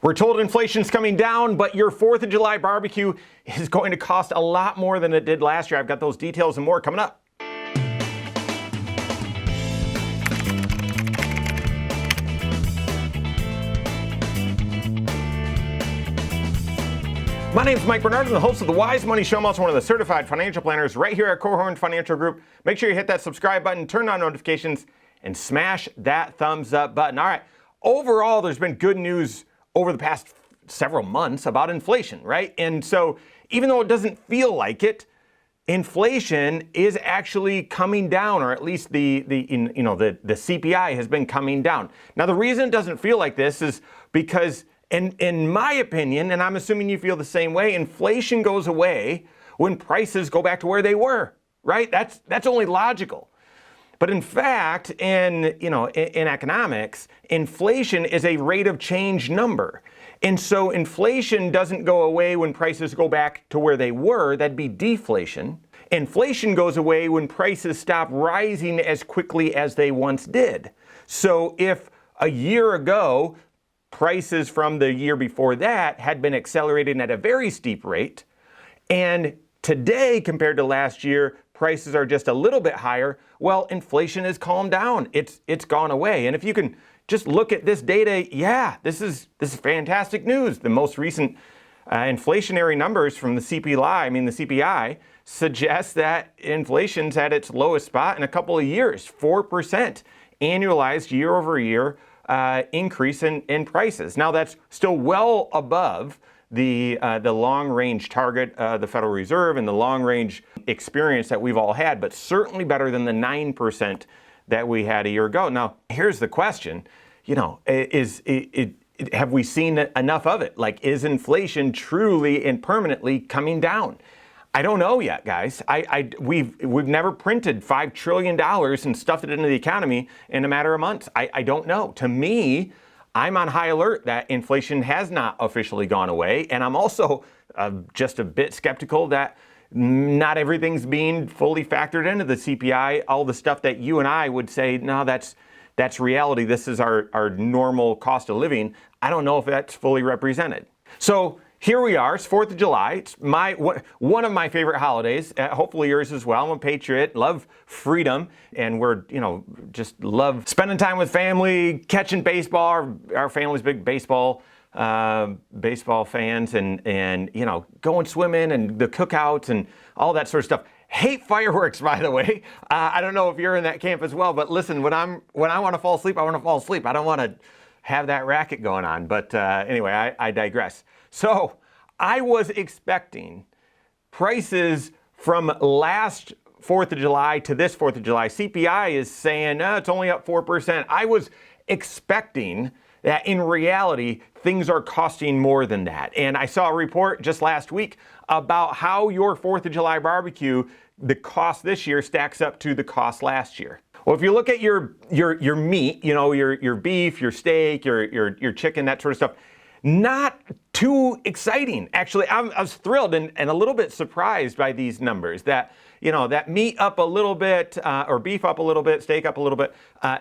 We're told inflation's coming down, but your 4th of July barbecue is going to cost a lot more than it did last year. I've got those details and more coming up. My name's Mike Bernard. I'm the host of the Wise Money Show. I'm also one of the certified financial planners right here at Korhorn Financial Group. Make sure you hit that subscribe button, turn on notifications, and smash that thumbs up button. All right. Overall, there's been good news over the past several months about inflation, right? And so even though it doesn't feel like it, inflation is actually coming down, or at least the CPI has been coming down. Now, the reason it doesn't feel like this is because, in my opinion, and I'm assuming you feel the same way, inflation goes away when prices go back to where they were, right? That's only logical. But in fact, in economics, inflation is a rate of change number. And so inflation doesn't go away when prices go back to where they were. That'd be deflation. Inflation goes away when prices stop rising as quickly as they once did. So if a year ago, prices from the year before that had been accelerating at a very steep rate, and today, compared to last year, prices are just a little bit higher, well, inflation has calmed down. It's gone away. And if you can just look at this data, yeah, this is fantastic news. The most recent inflationary numbers from the CPI, suggest that inflation's at its lowest spot in a couple of years, 4% annualized year over year increase in prices. Now, that's still well above the long-range target of the Federal Reserve and the long-range experience that we've all had, but certainly better than the 9% that we had a year ago. Now, here's the question, have we seen enough of it? Like, is inflation truly and permanently coming down? I don't know yet, guys. We've never printed $5 trillion and stuffed it into the economy in a matter of months. I don't know. To me, I'm on high alert that inflation has not officially gone away. And I'm also just a bit skeptical that not everything's being fully factored into the CPI. All the stuff that you and I would say, no, that's reality. This is our normal cost of living. I don't know if that's fully represented. So here we are. It's 4th of July. It's one of my favorite holidays. Hopefully yours as well. I'm a patriot, love freedom, and we're, just love spending time with family, catching baseball. Our family's big baseball fans, and going swimming and the cookouts and all that sort of stuff. Hate fireworks, by the way. I don't know if you're in that camp as well, but listen, when I want to fall asleep, I want to fall asleep. I don't want to have that racket going on. But anyway, I digress. So I was expecting prices from last 4th of July to this 4th of July. CPI is saying, it's only up 4%. I was expecting that in reality, things are costing more than that. And I saw a report just last week about how your 4th of July barbecue, the cost this year stacks up to the cost last year. Well, if you look at your meat, your beef, your steak, your chicken, that sort of stuff, not too exciting. Actually, I was thrilled and a little bit surprised by these numbers that, that meat up a little bit, or beef up a little bit, steak up a little bit,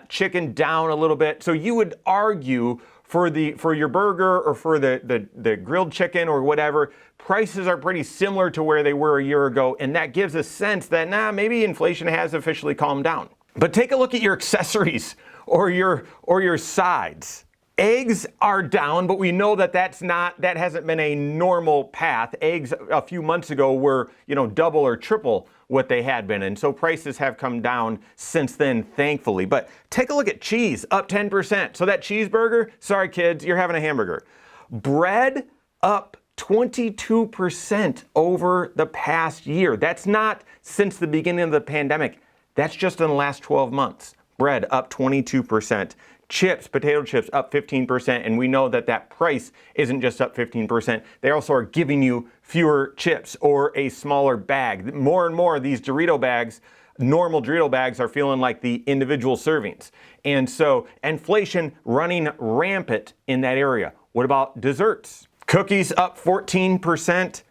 chicken down a little bit. So you would argue for your burger or for the grilled chicken or whatever, prices are pretty similar to where they were a year ago. And that gives a sense that, maybe inflation has officially calmed down. But take a look at your accessories or your sides. Eggs are down, but we know that that hasn't been a normal path. Eggs a few months ago were, double or triple what they had been. And so prices have come down since then, thankfully. But take a look at cheese, up 10%. So that cheeseburger, sorry kids, you're having a hamburger. Bread up 22% over the past year. That's not since the beginning of the pandemic. That's just in the last 12 months. Bread up 22%. Chips, potato chips, up 15%, and we know that price isn't just up 15%. They also are giving you fewer chips or a smaller bag. More and more of these Dorito bags, normal Dorito bags, are feeling like the individual servings. And so inflation running rampant in that area. What about desserts? Cookies up 14%.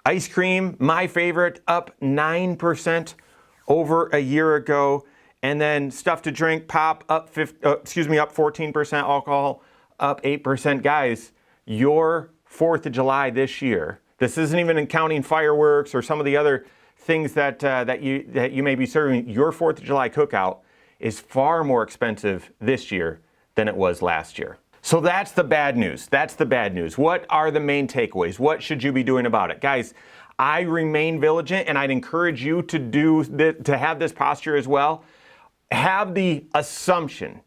Ice cream, my favorite, up 9% over a year ago. And then stuff to drink, pop up 14%, alcohol up 8%. Guys, your 4th of July this year, this isn't even counting fireworks or some of the other things that you may be serving, your 4th of July cookout is far more expensive this year than it was last year. So that's the bad news. That's the bad news. What are the main takeaways? What should you be doing about it? Guys, I remain vigilant, and I'd encourage you to have this posture as well. Have the assumption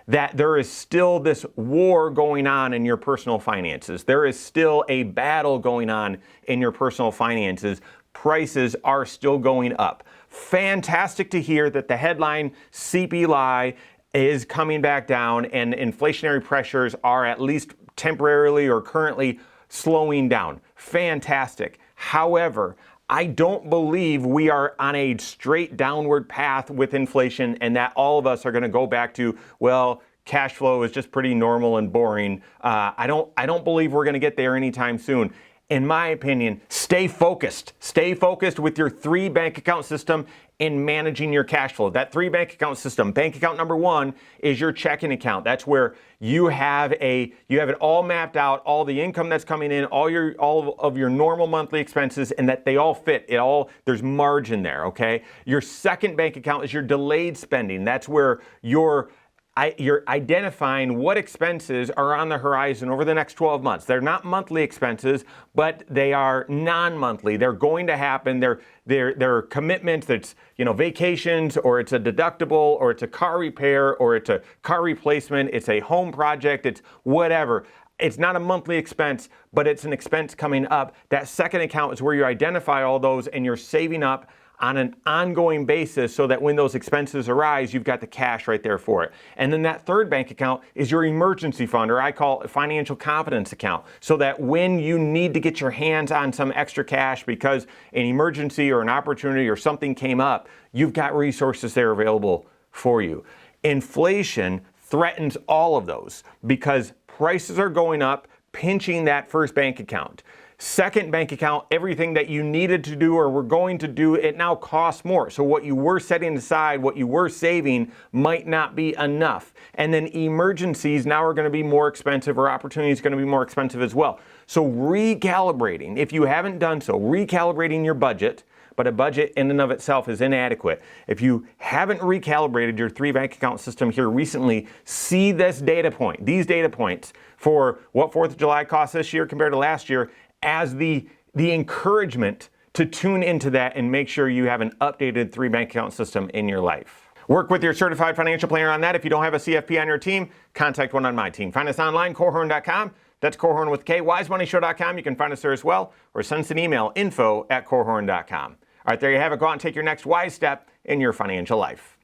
that there is still this war going on in your personal finances. There is still a battle going on in your personal finances. Prices are still going up. Fantastic to hear that the headline CPI is coming back down and inflationary pressures are at least temporarily or currently slowing down. Fantastic. However, I don't believe we are on a straight downward path with inflation and that all of us are going to go back to, well, cash flow is just pretty normal and boring. I don't believe we're going to get there anytime soon. In my opinion, stay focused. Stay focused with your 3 bank account system in managing your cash flow. That 3 bank account system, bank account number 1 is your checking account. That's where you have it all mapped out, all the income that's coming in, all of your normal monthly expenses, and that they all fit. There's margin there, okay? Your second bank account is your delayed spending. That's where you're identifying what expenses are on the horizon over the next 12 months. They're not monthly expenses, but they are non-monthly. They're going to happen. They're commitments. That's, vacations, or it's a deductible, or it's a car repair, or it's a car replacement. It's a home project. It's whatever. It's not a monthly expense, but it's an expense coming up. That second account is where you identify all those and you're saving up on an ongoing basis so that when those expenses arise, you've got the cash right there for it. And then that third bank account is your emergency fund, or I call it financial confidence account, so that when you need to get your hands on some extra cash because an emergency or an opportunity or something came up, you've got resources there available for you. Inflation threatens all of those because prices are going up, pinching that first bank account. Second bank account, everything that you needed to do or were going to do, it now costs more. So what you were setting aside, what you were saving might not be enough. And then emergencies now are going to be more expensive, or opportunities are going to be more expensive as well. So recalibrating, if you haven't done so, recalibrating your budget, but a budget in and of itself is inadequate. If you haven't recalibrated your 3 bank account system here recently, see these data points for what 4th of July costs this year compared to last year as the encouragement to tune into that and make sure you have an updated 3 bank account system in your life. Work with your certified financial planner on that. If you don't have a CFP on your team, contact one on my team. Find us online, Korhorn.com. That's Korhorn with K. WiseMoneyShow.com. You can find us there as well, or send us an email, info@Korhorn.com. All right, there you have it. Go out and take your next wise step in your financial life.